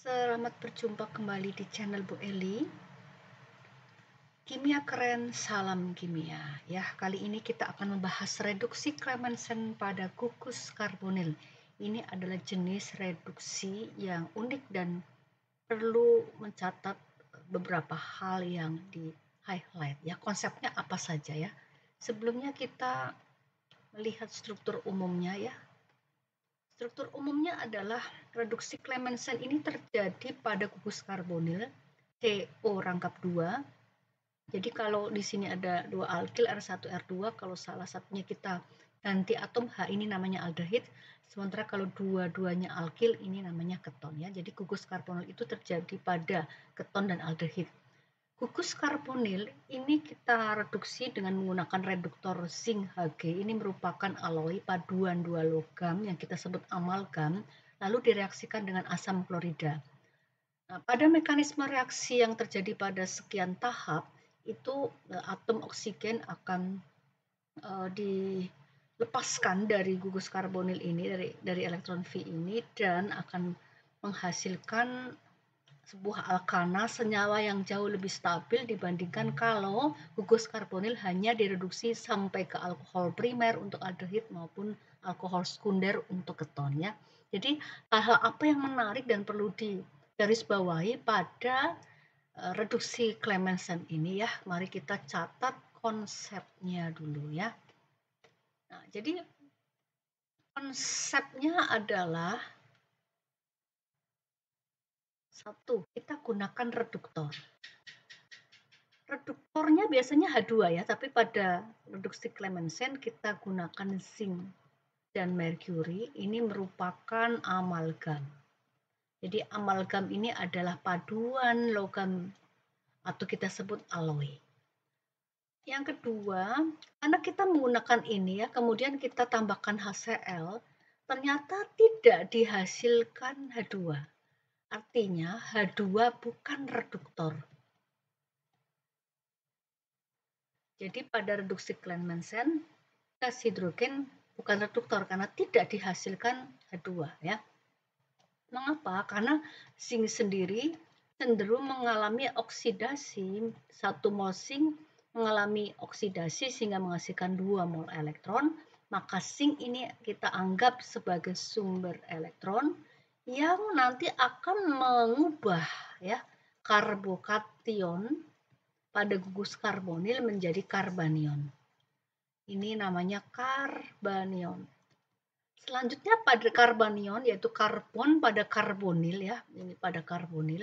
Selamat berjumpa kembali di channel Bu Eli. Kimia keren, salam kimia. Ya, kali ini kita akan membahas reduksi Clemmensen pada gugus karbonil. Ini adalah jenis reduksi yang unik dan perlu mencatat beberapa hal yang di highlight. Ya, konsepnya apa saja ya. Sebelumnya kita melihat struktur umumnya ya. Struktur umumnya adalah reduksi Clemmensen ini terjadi pada gugus karbonil CO rangkap 2. Jadi kalau di sini ada dua alkil R1 R2, kalau salah satunya kita ganti atom H ini namanya aldehid, sementara kalau dua-duanya alkil ini namanya keton ya. Jadi gugus karbonil itu terjadi pada keton dan aldehid. Gugus karbonil ini kita reduksi dengan menggunakan reduktor zinc Hg. Ini merupakan alloy paduan dua logam yang kita sebut amalgam, lalu direaksikan dengan asam klorida. Nah, pada mekanisme reaksi yang terjadi pada sekian tahap, itu atom oksigen akan dilepaskan dari gugus karbonil ini, dari elektron V ini, dan akan menghasilkan sebuah alkana senyawa yang jauh lebih stabil dibandingkan kalau gugus karbonil hanya direduksi sampai ke alkohol primer untuk aldehid maupun alkohol sekunder untuk keton ya. Jadi hal-hal apa yang menarik dan perlu digarisbawahi pada reduksi Clemmensen ini ya. Mari kita catat konsepnya dulu ya. Nah, jadi konsepnya adalah satu, kita gunakan reduktor. Reduktornya biasanya H2 ya, tapi pada reduksi Clemmensen kita gunakan zinc dan merkuri. Ini merupakan amalgam. Jadi amalgam ini adalah paduan logam atau kita sebut alloy. Yang kedua, karena kita menggunakan ini ya, kemudian kita tambahkan HCl, ternyata tidak dihasilkan H2. Artinya H2 bukan reduktor. Jadi pada reduksi Clemmensen, gas hidrogen bukan reduktor karena tidak dihasilkan H2 ya. Mengapa? Karena zinc sendiri cenderung mengalami oksidasi, 1 mol zinc mengalami oksidasi sehingga menghasilkan 2 mol elektron, maka zinc ini kita anggap sebagai sumber elektron yang nanti akan mengubah ya karbokation pada gugus karbonil menjadi karbanion. Ini namanya karbanion. Selanjutnya pada karbanion yaitu karbon pada karbonil ya, ini pada karbonil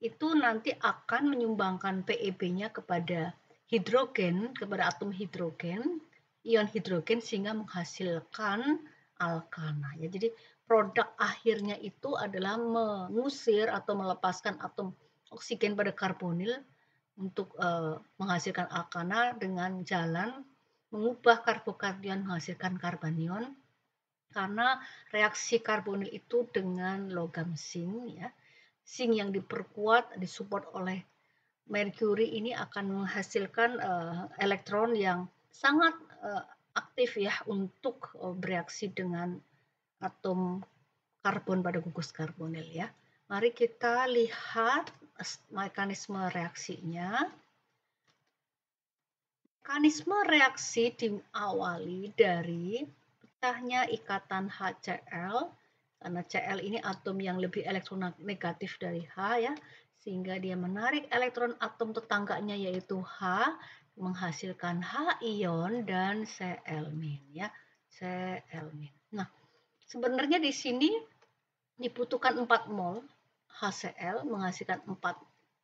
itu nanti akan menyumbangkan PeB-nya kepada hidrogen, kepada atom hidrogen, ion hidrogen sehingga menghasilkan alkana ya. Jadi produk akhirnya itu adalah mengusir atau melepaskan atom oksigen pada karbonil untuk menghasilkan alkana dengan jalan mengubah karbokation menghasilkan karbanion karena reaksi karbonil itu dengan logam zinc ya. Zinc yang diperkuat disupport oleh merkuri ini akan menghasilkan elektron yang sangat aktif ya untuk bereaksi dengan atom karbon pada gugus karbonil ya. Mari kita lihat mekanisme reaksinya. Mekanisme reaksi diawali dari pecahnya ikatan HCl, karena Cl ini atom yang lebih elektronegatif dari H ya, sehingga dia menarik elektron atom tetangganya yaitu H, menghasilkan H ion dan Cl- ya, Cl-. Nah, sebenarnya di sini dibutuhkan 4 mol HCl menghasilkan 4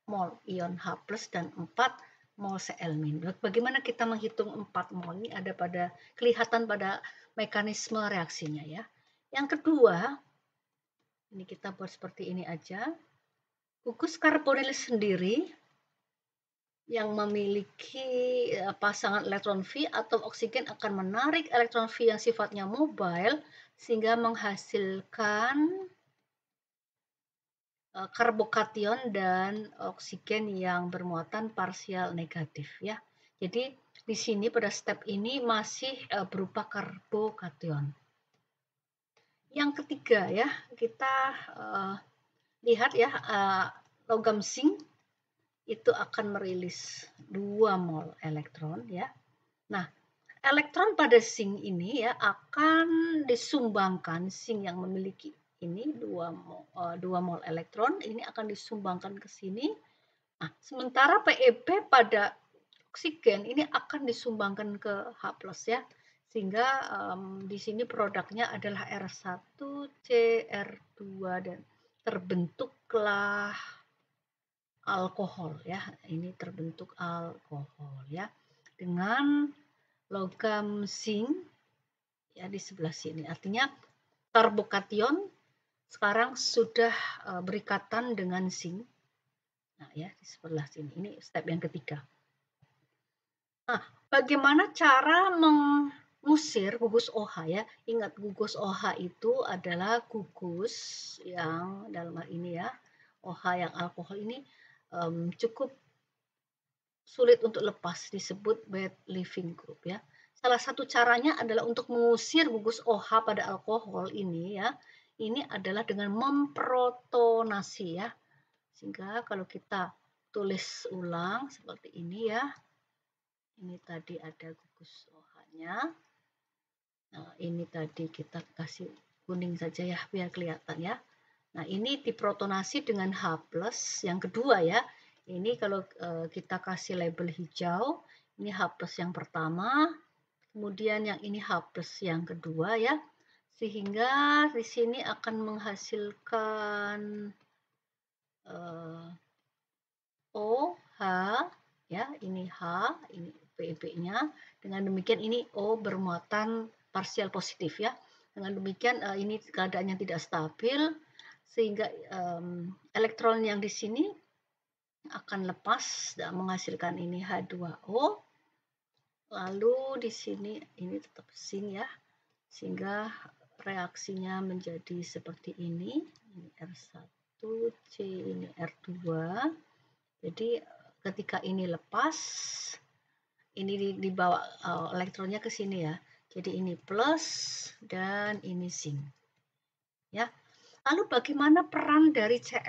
mol ion H+ dan 4 mol Cl-. Bagaimana kita menghitung 4 mol ini ada pada kelihatan pada mekanisme reaksinya ya. Yang kedua, ini kita buat seperti ini aja. Gugus karbonil sendiri yang memiliki pasangan elektron V atau oksigen akan menarik elektron V yang sifatnya mobile sehingga menghasilkan karbokation dan oksigen yang bermuatan parsial negatif ya. Jadi di sini pada step ini masih berupa karbokation. Yang ketiga ya, kita lihat ya, logam zinc itu akan merilis 2 mol elektron ya. Nah, elektron pada zinc ini ya akan disumbangkan, zinc yang memiliki ini 2 mol elektron ini akan disumbangkan ke sini. Nah, sementara PeB pada oksigen ini akan disumbangkan ke H+ ya. Sehingga di sini produknya adalah R1CR2 dan terbentuklah alkohol ya. Ini terbentuk alkohol ya. Dengan logam zinc ya di sebelah sini. Artinya karbokation sekarang sudah berikatan dengan zinc. Nah, ya di sebelah sini. Ini step yang ketiga. Nah, bagaimana cara mengusir gugus OH ya? Ingat gugus OH itu adalah gugus yang dalam hal ini ya, OH yang alkohol ini cukup sulit untuk lepas, disebut bad leaving group ya. Salah satu caranya adalah untuk mengusir gugus OH pada alkohol ini ya. Ini adalah dengan memprotonasi ya. Sehingga kalau kita tulis ulang seperti ini ya. Ini tadi ada gugus OH-nya. Nah, ini tadi kita kasih kuning saja ya biar kelihatan ya. Nah, ini diprotonasi dengan H+ yang kedua ya. Ini kalau kita kasih label hijau, ini H+ yang pertama, kemudian yang ini H+ yang kedua ya. Sehingga di sini akan menghasilkan OH ya, ini H, ini PeB-nya. Dengan demikian ini O bermuatan parsial positif ya. Dengan demikian ini keadaannya tidak stabil sehingga elektron yang di sini akan lepas dan menghasilkan ini H2O. Lalu di sini ini tetap zinc ya. Sehingga reaksinya menjadi seperti ini. Ini R1C, ini R2. Jadi ketika ini lepas, ini dibawa elektronnya ke sini ya. Jadi ini plus dan ini zinc. Ya. Lalu bagaimana peran dari Cl-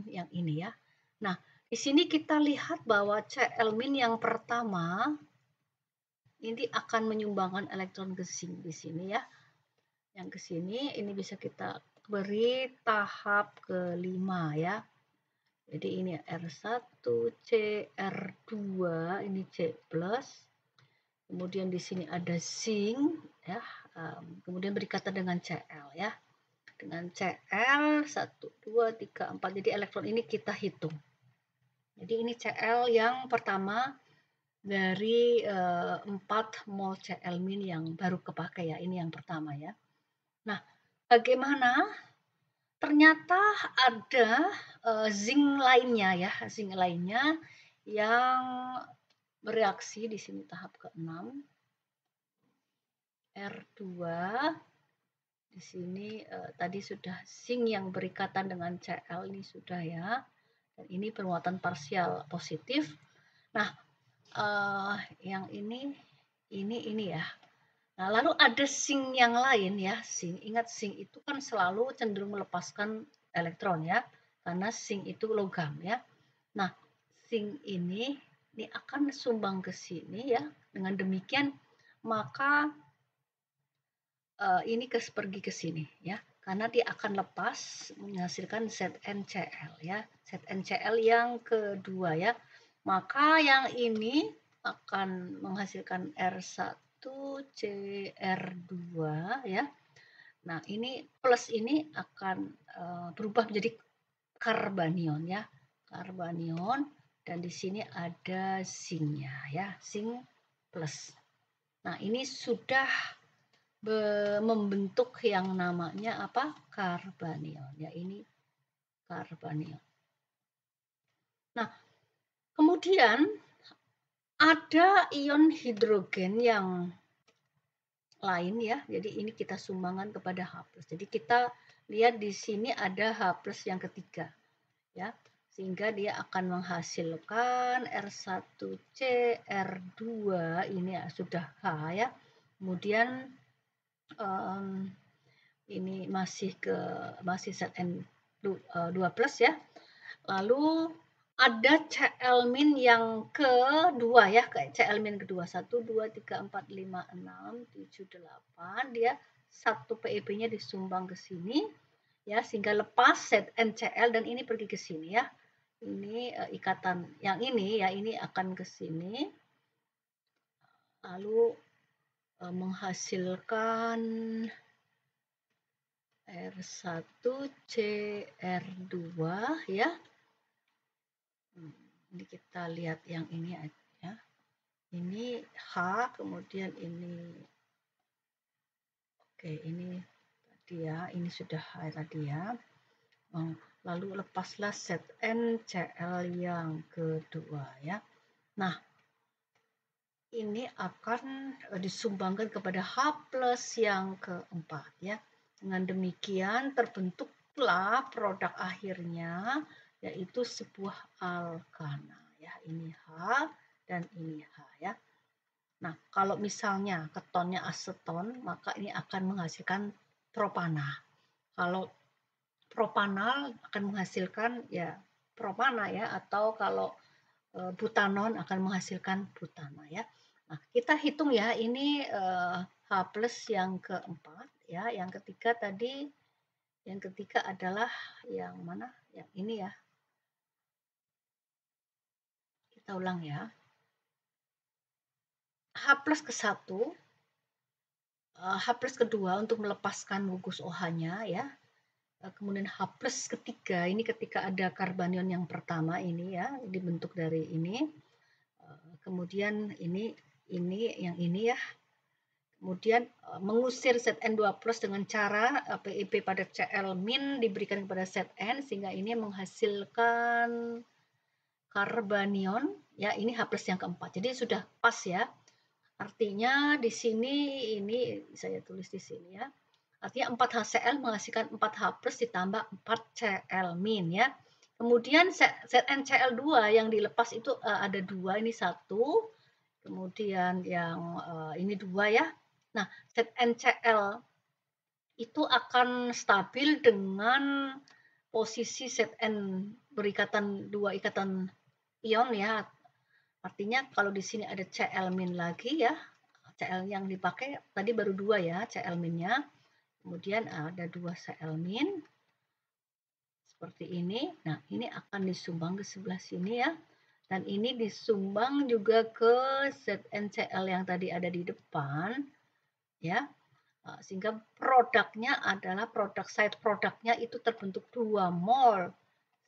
yang ini ya? Nah, di sini kita lihat bahwa Cl- yang pertama ini akan menyumbangkan elektron ke zinc di sini ya. Yang ke sini ini bisa kita beri tahap kelima ya. Jadi ini R1CR2, ini C+. Kemudian di sini ada zinc ya. Kemudian berikatan dengan Cl ya. Dengan Cl 1 2 3 4. Jadi elektron ini kita hitung. Jadi ini Cl yang pertama dari 4 mol Cl- yang baru kepakai ya. Ini yang pertama ya. Nah, bagaimana? Ternyata ada zinc lainnya ya, zinc lainnya yang bereaksi di sini tahap ke-6 R2. Di sini tadi sudah zinc yang berikatan dengan Cl ini sudah ya. Dan ini bermuatan parsial positif. Nah, yang ini ya. Nah, lalu ada zinc yang lain ya, zinc. Ingat zinc itu kan selalu cenderung melepaskan elektron ya, karena zinc itu logam ya. Nah, zinc ini akan sumbang ke sini ya. Dengan demikian maka ini pergi ke sini ya, karena dia akan lepas menghasilkan ZnCl ya, ZnCl yang kedua ya. Maka yang ini akan menghasilkan R1CR2 ya. Nah, ini plus ini akan berubah menjadi karbanion ya, karbanion, dan di sini ada zinc-nya ya, zinc plus. Nah, ini sudah membentuk yang namanya apa? Karbanion. Ya, ini karbanion. Nah, kemudian ada ion hidrogen yang lain ya. Jadi ini kita sumbangan kepada H+. Jadi kita lihat di sini ada H+ yang ketiga. Ya. Sehingga dia akan menghasilkan R1CR2 ini ya, sudah H ya. Kemudian ini masih Zn 2 plus ya. Lalu ada Cl- yang kedua ya, kayak Cl- kedua 1, 2, 3, 4, 5, 6, 7, 8. Dia 1 PeB-nya disumbang ke sini ya, sehingga lepas ZnCl dan ini pergi ke sini ya. Ini ikatan yang ini ya, ini akan ke sini. Lalu menghasilkan R1CR2 ya. Ini kita lihat yang ini aja. Ini H, kemudian ini. Oke, ini tadi ya, ini sudah H tadi ya. Lalu lepaslah ZnCl yang kedua ya. Nah, ini akan disumbangkan kepada H plus yang keempat ya. Dengan demikian terbentuklah produk akhirnya, yaitu sebuah alkana ya. Ini H dan ini H ya. Nah, kalau misalnya ketonnya aseton, maka ini akan menghasilkan propana. Kalau propanal akan menghasilkan ya propana ya, atau kalau butanon akan menghasilkan butana ya. Nah, kita hitung ya, ini H plus yang keempat ya, yang ketiga tadi, yang ketiga adalah yang mana? Yang ini ya. Kita ulang ya. H plus ke 1, H plus kedua untuk melepaskan gugus OH-nya ya. Kemudian H plus ketiga, ini ketika ada karbanion yang pertama ini ya, dibentuk dari ini. Kemudian ini yang ini ya. Kemudian mengusir Zn2 plus dengan cara PeB pada Cl- diberikan kepada Zn, sehingga ini menghasilkan karbanion ya, ini H plus yang keempat. Jadi sudah pas ya. Artinya di sini, ini saya tulis di sini ya. Artinya 4 HCl menghasilkan 4 H plus ditambah 4 Cl- ya. Kemudian ZnCl2 yang dilepas itu ada 2, ini 1. Kemudian yang ini 2 ya. Nah, ZnCl itu akan stabil dengan posisi Zn berikatan 2 ikatan ion ya. Artinya kalau di sini ada Cl- lagi ya. Cl yang dipakai tadi baru 2 ya, Cl-nya. Kemudian ada 2 Cl- seperti ini. Nah, ini akan disumbang ke sebelah sini ya. Dan ini disumbang juga ke ZnCl yang tadi ada di depan ya. Sehingga produknya adalah side produknya itu terbentuk 2 mol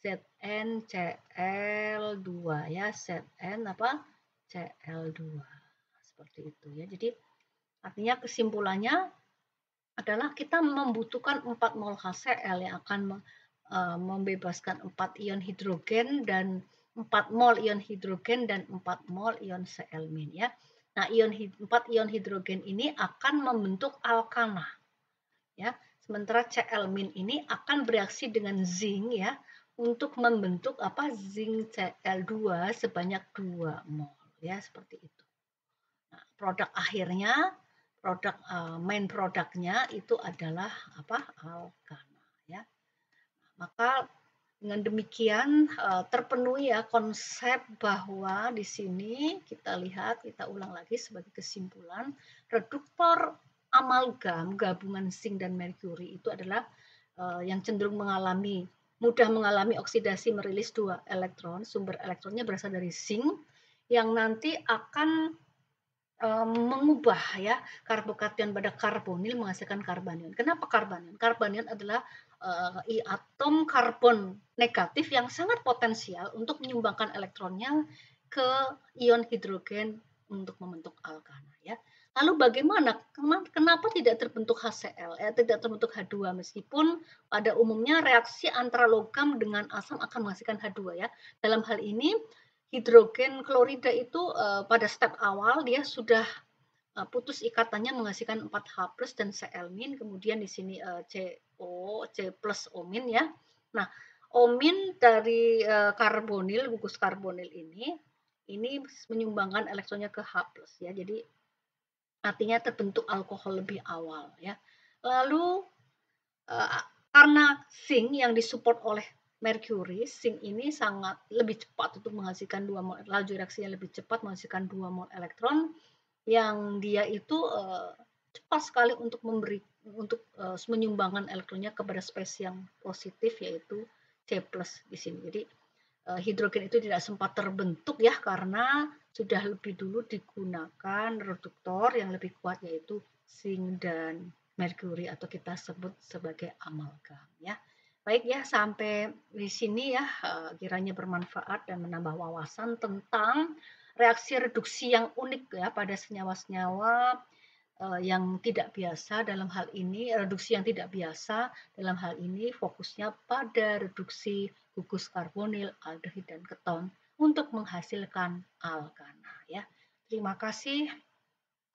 ZnCl2 ya, Zn apa? Cl2. Seperti itu ya. Jadi artinya kesimpulannya adalah kita membutuhkan 4 mol HCl yang akan membebaskan 4 ion hidrogen dan 4 mol ion hidrogen dan 4 mol ion Cl- ya. Nah, 4 ion hidrogen ini akan membentuk alkana ya. Sementara Cl- ini akan bereaksi dengan zinc ya untuk membentuk apa? Zinc Cl2 sebanyak 2 mol ya, seperti itu. Nah, produk akhirnya, main produknya itu adalah apa? Alkana ya. Maka dengan demikian terpenuhi ya konsep bahwa di sini kita lihat, kita ulang lagi sebagai kesimpulan, reduktor amalgam gabungan zinc dan merkuri itu adalah yang cenderung mudah mengalami oksidasi, merilis 2 elektron. Sumber elektronnya berasal dari zinc yang nanti akan mengubah ya karbokation pada karbonil menghasilkan karbanion. Kenapa karbanion? Karbanion adalah atom karbon negatif yang sangat potensial untuk menyumbangkan elektronnya ke ion hidrogen untuk membentuk alkana ya. Lalu bagaimana? Kenapa tidak terbentuk HCl? Tidak terbentuk H2 meskipun pada umumnya reaksi antara logam dengan asam akan menghasilkan H2 ya. Dalam hal ini hidrogen klorida itu pada step awal dia sudah putus ikatannya menghasilkan 4H plus dan Cl-, kemudian di sini C plus O- ya. Nah, O- dari karbonil, gugus karbonil ini menyumbangkan elektronnya ke H plus ya. Jadi artinya terbentuk alkohol lebih awal ya. Lalu Karena zinc yang disupport oleh merkuri, zinc ini sangat lebih cepat untuk menghasilkan 2 mol, laju reaksinya lebih cepat menghasilkan 2 mol elektron, yang dia itu cepat sekali untuk menyumbangkan elektronnya kepada spesies yang positif, yaitu C+ di sini. Jadi hidrogen itu tidak sempat terbentuk ya, karena sudah lebih dulu digunakan reduktor yang lebih kuat, yaitu zinc dan merkuri, atau kita sebut sebagai amalgam ya. Baik ya, sampai di sini ya, kiranya bermanfaat dan menambah wawasan tentang reaksi reduksi yang unik ya pada senyawa-senyawa yang tidak biasa. Dalam hal ini reduksi yang tidak biasa, dalam hal ini fokusnya pada reduksi gugus karbonil, aldehid dan keton untuk menghasilkan alkana ya. Terima kasih.